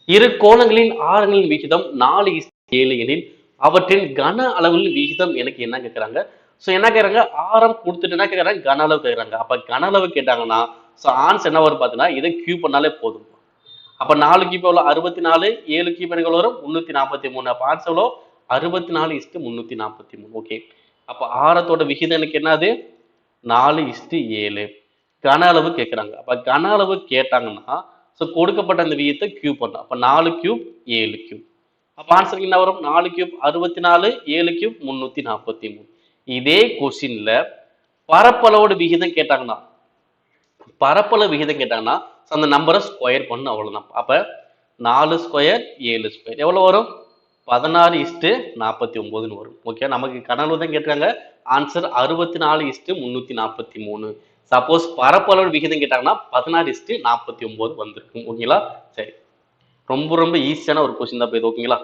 இரு கோணங்களின் ஆரங்களின் விகிதம் 4:7 எனில் அவற்றின் கன அளவுகளின் விகிதம் எனக்கு என்ன கேட்கறாங்க. ஸோ என்ன கேட்கறாங்க, ஆரம் கொடுத்துட்டு என்ன கேட்கறாங்க, கன அளவு கேட்கறாங்க. அப்ப கன அளவு கேட்டாங்கன்னா ஸோ ஆன்சர் என்ன வரும் பார்த்தீங்கன்னா இதை கியூப் பண்ணாலே போதும். அப்ப 4 கியூப் எவ்வளோ, 64, 7 கியூப் எனக்கு எவ்வளோ வரும், 343. அப்ப ஆன்சர் எவ்வளோ, 64:343. ஓகே. அப்ப ஆரத்தோட விகிதம் எனக்கு என்னது, 4:7. கன அளவு கேட்கறாங்க. அப்ப கன அளவு கேட்டாங்கன்னா ஸோ கொடுக்கப்பட்ட அந்த விகிதத்தை கியூப் பண்ணலாம். அப்ப 4 கியூப் 7 கியூப். அப்ப ஆன்சர் என்ன வரும், 4 கியூப் 64, 7 கியூப் 343. இதே கொஸ்டின்ல பரப்பளவோட விகிதம் கேட்டாங்கன்னா பரப்பளவு விகிதம் கேட்டாங்கன்னா அந்த நம்பரை ஸ்கொயர் பண்ணணும், அவ்வளவுதான். அப்ப 4 ஸ்கொயர் 7 ஸ்கொயர் எவ்வளவு வரும், 16:49 வரும். ஓகே, நமக்கு கனவு தான் கேட்டாங்க. ஆன்சர் 64:343. சப்போஸ் பரப்பளவு விகிதம் கேட்டாங்கன்னா 16:49 வந்திருக்கும். ஓகேங்களா? சரி, ரொம்ப ரொம்ப ஈஸியான ஒரு கொஸ்டின் தான் இது. ஓகேங்களா?